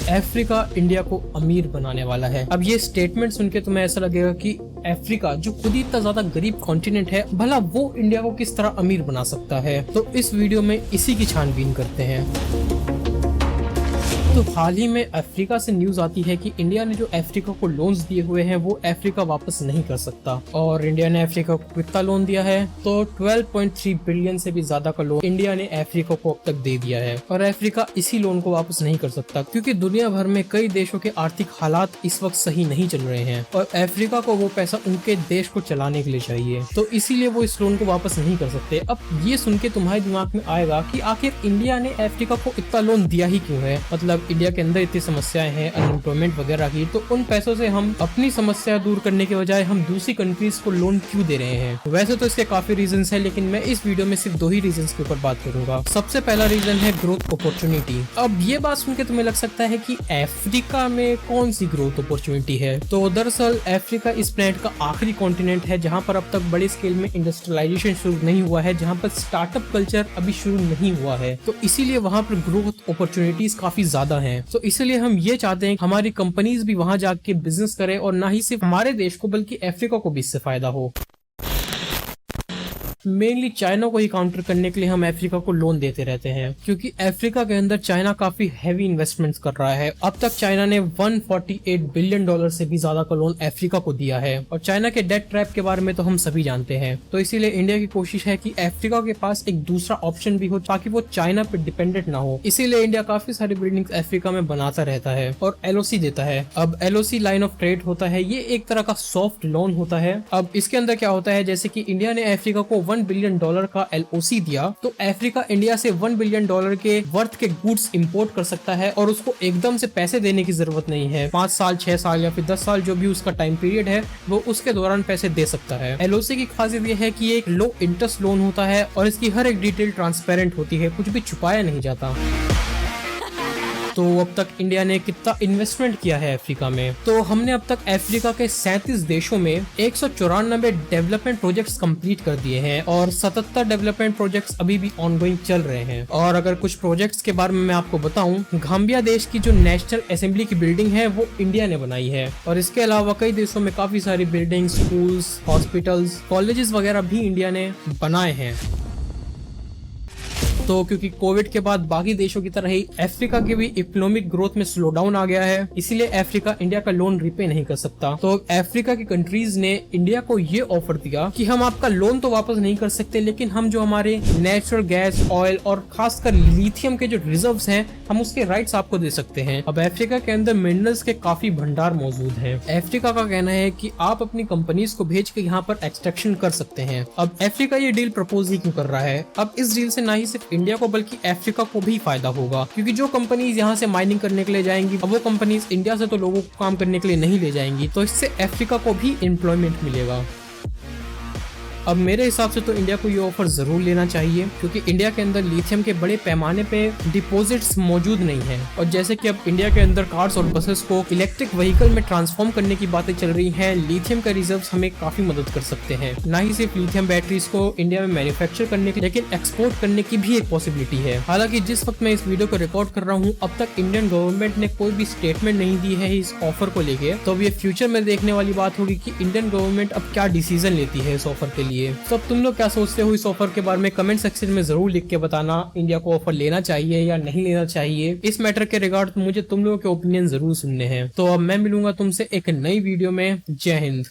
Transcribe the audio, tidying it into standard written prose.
Africa India को अमीर बनाने वाला है। अब ये स्टेटमेंट सुन के तुम्हें ऐसा लगेगा कि अफ्रीका जो खुद ही इतना ज्यादा गरीब कॉन्टिनेंट है, भला वो इंडिया को किस तरह अमीर बना सकता है। तो इस वीडियो में इसी की छानबीन करते हैं। तो हाल ही में अफ्रीका से न्यूज आती है कि इंडिया ने जो अफ्रीका को लोन्स दिए हुए हैं वो अफ्रीका वापस नहीं कर सकता। और इंडिया ने अफ्रीका को कितना लोन दिया है, तो 12.3 बिलियन से भी ज्यादा का लोन इंडिया ने अफ्रीका को अब तक दे दिया है। और अफ्रीका इसी लोन को वापस नहीं कर सकता क्योंकि दुनिया भर में कई देशों के आर्थिक हालात इस वक्त सही नहीं चल रहे हैं और अफ्रीका को वो पैसा उनके देश को चलाने के लिए चाहिए, तो इसीलिए वो इस लोन को वापस नहीं कर सकते। अब ये सुन के तुम्हारे दिमाग में आएगा कि आखिर इंडिया ने अफ्रीका को इतना लोन दिया ही क्यों है। मतलब इंडिया के अंदर इतनी समस्याएं हैं अनएम्प्लॉयमेंट वगैरह की, तो उन पैसों से हम अपनी समस्या दूर करने के बजाय हम दूसरी कंट्रीज को लोन क्यों दे रहे हैं। वैसे तो इसके काफी रीजंस हैं, लेकिन मैं इस वीडियो में सिर्फ 2 ही रीजंस के ऊपर बात करूंगा। सबसे पहला रीजन है ग्रोथ अपॉर्चुनिटी। अब ये बात सुन के तुम्हें लग सकता है कि अफ्रीका में कौन सी ग्रोथ अपॉर्चुनिटी है, तो दरअसल अफ्रीका इस प्लेनेट का आखिरी कॉन्टिनेंट है जहाँ पर अब तक बड़े स्केल में इंडस्ट्रियलाइजेशन शुरू नहीं हुआ है, जहाँ पर स्टार्टअप कल्चर अभी शुरू नहीं हुआ है, तो इसीलिए वहाँ पर ग्रोथ अपॉर्चुनिटीज काफी ज्यादा हैं। तो इसलिए हम ये चाहते हैं कि हमारी कंपनीज भी वहां जाके बिजनेस करें और ना ही सिर्फ हमारे देश को बल्कि अफ्रीका को भी इससे फायदा हो। मेनली चाइना को ही काउंटर करने के लिए हम अफ्रीका को लोन देते रहते हैं क्योंकि अफ्रीका के अंदर चाइना काफी हैवी इन्वेस्टमेंट्स कर रहा है। अब तक चाइना ने 148 बिलियन डॉलर से भी ज्यादा का लोन अफ्रीका को दिया है और चाइना के डेट ट्रैप के बारे में तो हम सभी जानते हैं। तो इसीलिए इंडिया की कोशिश है कि अफ्रीका के पास एक दूसरा ऑप्शन भी हो ताकि वो चाइना पे डिपेंडेंट ना हो। इसीलिए इंडिया काफी सारी बिल्डिंग्स अफ्रीका में बनाता रहता है और एलओसी देता है। अब एलओसी लाइन ऑफ ट्रेड होता है, ये एक तरह का सॉफ्ट लोन होता है। अब इसके अंदर क्या होता है, जैसे कि इंडिया ने अफ्रीका को $1 बिलियन का एलओसी दिया, तो अफ्रीका इंडिया से $1 बिलियन के वर्थ के गुड्स इंपोर्ट कर सकता है और उसको एकदम से पैसे देने की जरूरत नहीं है। 5 साल 6 साल या फिर 10 साल जो भी उसका टाइम पीरियड है वो उसके दौरान पैसे दे सकता है। एलओसी की खासियत यह है कि ये एक लो इंटरेस्ट लोन होता है और इसकी हर एक डिटेल ट्रांसपेरेंट होती है, कुछ भी छुपाया नहीं जाता। तो अब तक इंडिया ने कितना इन्वेस्टमेंट किया है अफ्रीका में, तो हमने अब तक अफ्रीका के 37 देशों में 194 डेवलपमेंट प्रोजेक्ट्स कंप्लीट कर दिए हैं और 77 डेवलपमेंट प्रोजेक्ट्स अभी भी ऑनगोइंग चल रहे हैं। और अगर कुछ प्रोजेक्ट्स के बारे में मैं आपको बताऊं, गाम्बिया देश की जो नेशनल असेंबली की बिल्डिंग है वो इंडिया ने बनाई है और इसके अलावा कई देशों में काफी सारी बिल्डिंग, स्कूल्स, हॉस्पिटल्स, कॉलेजेस वगैरह भी इंडिया ने बनाए हैं। तो क्योंकि कोविड के बाद बाकी देशों की तरह ही अफ्रीका की भी इकोनॉमिक ग्रोथ में स्लो डाउन आ गया है, इसीलिए अफ्रीका इंडिया का लोन रिपे नहीं कर सकता। तो अफ्रीका की कंट्रीज ने इंडिया को ये ऑफर दिया कि हम आपका लोन तो वापस नहीं कर सकते, लेकिन हम जो हमारे नेचुरल गैस, ऑयल और खासकर लिथियम के जो रिजर्व्स हैं, हम उसके राइट्स आपको दे सकते हैं। अब अफ्रीका के अंदर मिनरल्स के काफी भंडार मौजूद हैं। अफ्रीका का कहना है कि आप अपनी कंपनीज को भेज के यहाँ पर एक्सट्रैक्शन कर सकते हैं। अब अफ्रीका ये डील प्रपोज ही क्यों कर रहा है? अब इस डील से ना ही सिर्फ इंडिया को बल्कि अफ्रीका को भी फायदा होगा, क्योंकि जो कंपनीज यहाँ से माइनिंग करने के लिए जाएंगी, अब वो कंपनीज इंडिया से तो लोगों को काम करने के लिए नहीं ले जाएंगी, तो इससे अफ्रीका को भी एम्प्लॉयमेंट मिलेगा। अब मेरे हिसाब से तो इंडिया को ये ऑफर जरूर लेना चाहिए क्योंकि इंडिया के अंदर लिथियम के बड़े पैमाने पे डिपॉजिट्स मौजूद नहीं है और जैसे कि अब इंडिया के अंदर कार्स और बसेस को इलेक्ट्रिक व्हीकल में ट्रांसफॉर्म करने की बातें चल रही हैं, लिथियम का रिजर्व्स हमें काफी मदद कर सकते हैं। ना ही सिर्फ लिथियम बैटरीज को इंडिया में मैन्युफैक्चर करने की, लेकिन एक्सपोर्ट करने की भी एक पॉसिबिलिटी है। हालांकि जिस वक्त मैं इस वीडियो को रिकॉर्ड कर रहा हूँ, अब तक इंडियन गवर्नमेंट ने कोई भी स्टेटमेंट नहीं दी है इस ऑफर को लेके, तो अब ये फ्यूचर में देखने वाली बात होगी कि इंडियन गवर्नमेंट अब क्या डिसीजन लेती है इस ऑफर के लिए। तो तुम लोग क्या सोचते हो इस ऑफर के बारे में कमेंट सेक्शन में जरूर लिख के बताना। इंडिया को ऑफर लेना चाहिए या नहीं लेना चाहिए, इस मैटर के रिगार्ड मुझे तुम लोगों के ओपिनियन जरूर सुनने हैं। तो अब मैं मिलूंगा तुमसे एक नई वीडियो में। जय हिंद।